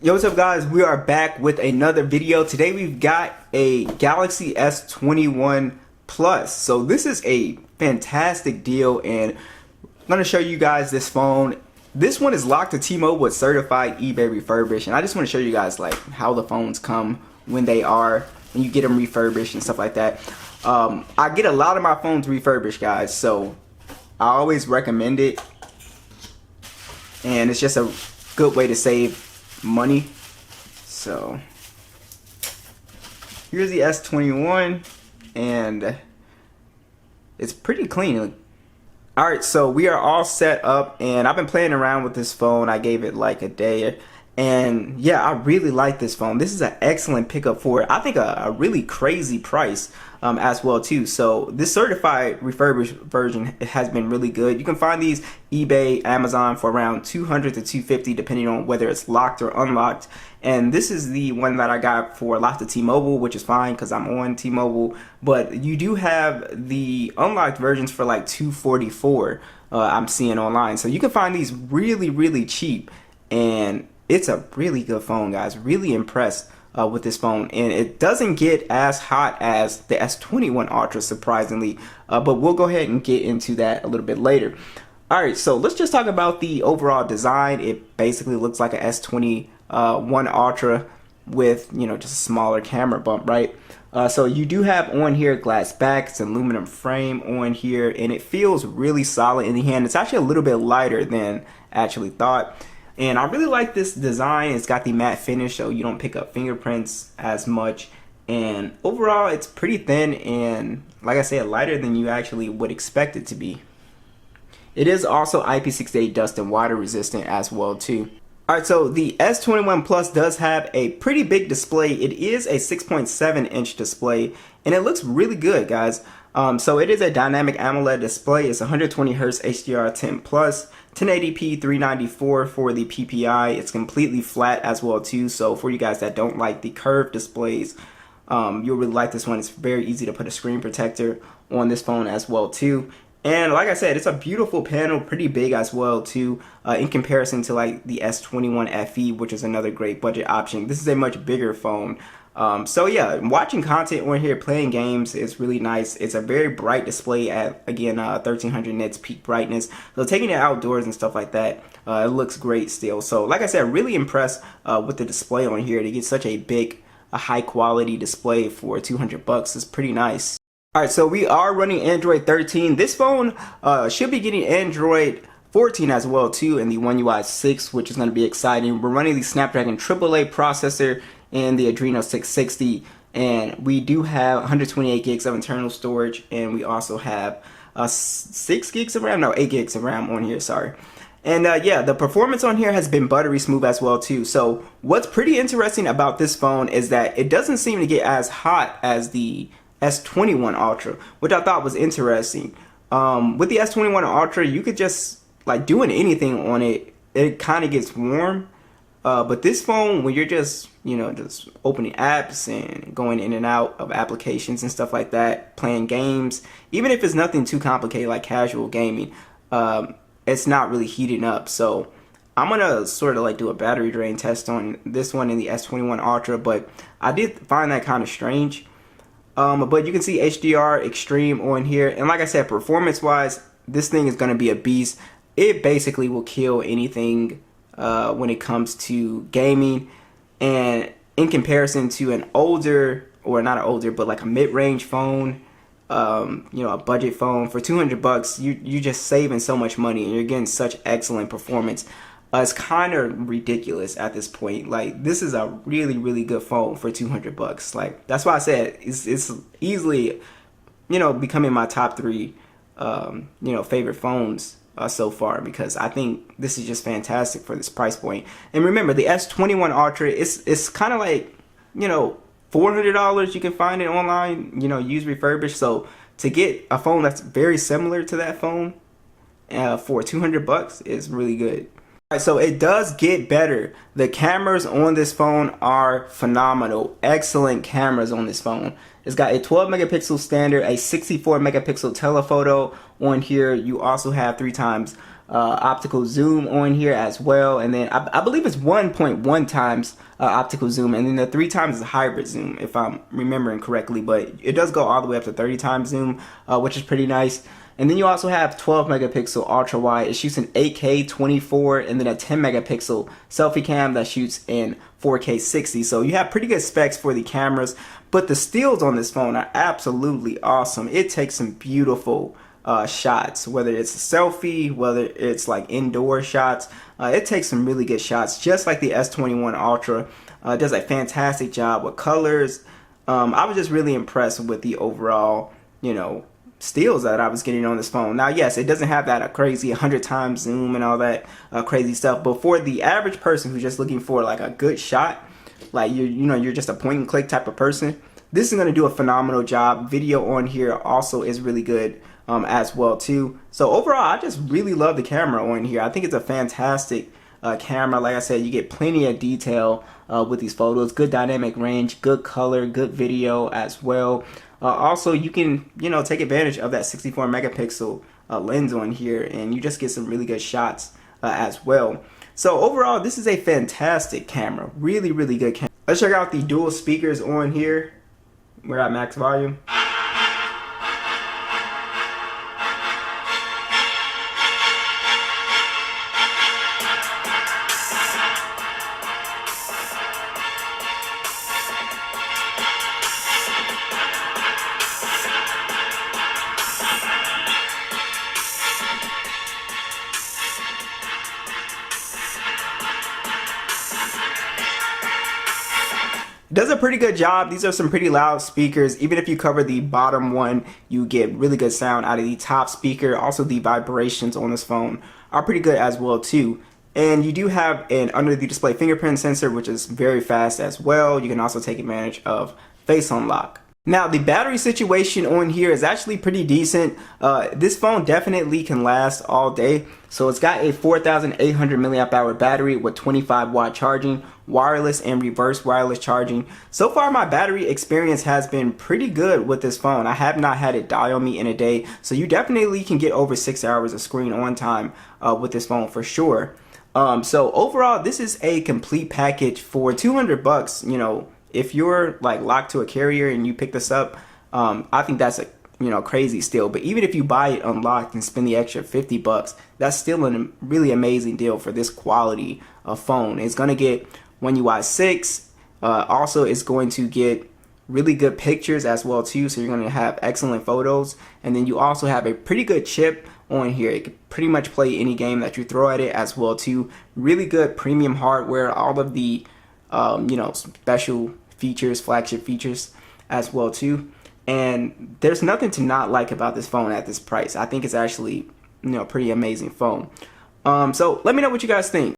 Yo, what's up guys? We are back with another video. Today we've got a Galaxy S21 Plus. So this is a fantastic deal and I'm going to show you guys this phone. This one is locked to T-Mobile with certified eBay refurbished, and I just want to show you guys like how the phones come when you get them refurbished and stuff like that. I get a lot of my phones refurbished, guys, so I always recommend it, and it's just a good way to save money. So here's the S21 and it's pretty clean. Alright, so we are all set up and I've been playing around with this phone. I gave it like a day and yeah, I really like this phone. This is an excellent pickup for it. I think a really crazy price as well too. So this certified refurbished version has been really good. You can find these eBay, Amazon for around $200 to $250 depending on whether it's locked or unlocked. And this is the one that I got for locked to T-Mobile, which is fine because I'm on T-Mobile. But you do have the unlocked versions for like $244 I'm seeing online. So you can find these really cheap, and it's a really good phone, guys. Really impressed with this phone, and it doesn't get as hot as the S21 Ultra, surprisingly, but we'll go ahead and get into that a little bit later. Alright, so let's just talk about the overall design. It basically looks like a S21 Ultra with, you know, just a smaller camera bump, right? So you do have on here glass back, it's an aluminum frame on here, and it feels really solid in the hand. It's actually a little bit lighter than I actually thought. And I really like this design. It's got the matte finish, so you don't pick up fingerprints as much. And overall, it's pretty thin and, like I said, lighter than you actually would expect it to be. It is also IP68 dust and water resistant as well too. Alright, so the S21 Plus does have a pretty big display. It is a 6.7 inch display and it looks really good, guys. So it is a dynamic AMOLED display. It's 120 Hz HDR10 plus, 1080p 394 for the PPI. It's completely flat as well too. So for you guys that don't like the curved displays, you'll really like this one. It's very easy to put a screen protector on this phone as well too. And like I said, it's a beautiful panel, pretty big as well too, in comparison to like the S21 FE, which is another great budget option. This is a much bigger phone. So yeah, watching content on here, playing games is really nice. It's a very bright display at, again, 1300 nits peak brightness. So taking it outdoors and stuff like that, it looks great still. So like I said, really impressed with the display on here. To get such a big, high quality display for $200 is pretty nice. Alright, so we are running Android 13. This phone should be getting Android 14 as well too, in the One UI 6, which is going to be exciting. We're running the Snapdragon AAA processor and the Adreno 660, and we do have 128 gigs of internal storage, and we also have 6 gigs of RAM, no, 8 gigs of RAM on here, sorry. And yeah, the performance on here has been buttery smooth as well too. So what's pretty interesting about this phone is that it doesn't seem to get as hot as the S21 Ultra, which I thought was interesting. With the S21 Ultra, you could just, like, doing anything on it, it kind of gets warm. But this phone, when you're just, you know, just opening apps and going in and out of applications and stuff like that, playing games, even if it's nothing too complicated like casual gaming, it's not really heating up. So I'm gonna sort of like do a battery drain test on this one in the S21 Ultra, but I did find that kind of strange. But you can see HDR Extreme on here, and like I said, performance wise, this thing is gonna be a beast. It basically will kill anything when it comes to gaming, and in comparison to an older, or not an older, but like a mid-range phone, you know, a budget phone for $200, you just saving so much money and you're getting such excellent performance. It's kind of ridiculous at this point. Like, this is a really good phone for $200. Like, that's why I said it's easily, you know, becoming my top 3 you know, favorite phones so far, because I think this is just fantastic for this price point. And remember, the S21 Ultra, it's kind of like, you know, $400. You can find it online, you know, used refurbished. So to get a phone that's very similar to that phone for $200 is really good. Alright, so it does get better. The cameras on this phone are phenomenal. Excellent cameras on this phone. It's got a 12 megapixel standard, a 64 megapixel telephoto on here. You also have 3 times optical zoom on here as well, and then I believe it's 1.1 times optical zoom, and then the 3 times is hybrid zoom if I'm remembering correctly, but it does go all the way up to 30 times zoom, which is pretty nice. And then you also have 12 megapixel ultra wide. It shoots in 8K 24, and then a 10 megapixel selfie cam that shoots in 4K 60. So you have pretty good specs for the cameras, but the stills on this phone are absolutely awesome. It takes some beautiful shots, whether it's a selfie, whether it's like indoor shots. It takes some really good shots, just like the S21 Ultra. It does a fantastic job with colors. I was just really impressed with the overall, stills that I was getting on this phone. Now, yes, it doesn't have that crazy 100 times zoom and all that crazy stuff, but for the average person who's just looking for like a good shot, like you're just a point and click type of person, this is going to do a phenomenal job. Video on here also is really good as well too. So overall, I just really love the camera on here. I think it's a fantastic camera. Like I said, you get plenty of detail with these photos, good dynamic range, good color, good video as well. Also, you can, take advantage of that 64 megapixel lens on here, and you just get some really good shots as well. So overall, this is a fantastic camera. Really, really good camera. Let's check out the dual speakers on here. We're at max volume. Does a pretty good job. These are some pretty loud speakers. Even if you cover the bottom one, you get really good sound out of the top speaker. Also, the vibrations on this phone are pretty good as well too. And you do have an under the display fingerprint sensor, which is very fast as well. You can also take advantage of face unlock. Now, the battery situation on here is actually pretty decent. This phone definitely can last all day. So it's got a 4,800 milliamp hour battery with 25 watt charging, wireless and reverse wireless charging. So far, my battery experience has been pretty good with this phone. I have not had it die on me in a day. So you definitely can get over 6 hours of screen on time with this phone for sure. So overall, this is a complete package for 200 bucks, if you're like locked to a carrier and you pick this up, I think that's a crazy steal. But even if you buy it unlocked and spend the extra 50 bucks, that's still a really amazing deal for this quality of phone. It's gonna get One UI 6. Also, it's going to get really good pictures as well too. So you're gonna have excellent photos, and then you also have a pretty good chip on here. It can pretty much play any game that you throw at it as well too. Really good premium hardware. All of the special features, flagship features as well too. And there's nothing to not like about this phone at this price. I think it's actually, pretty amazing phone. So let me know what you guys think.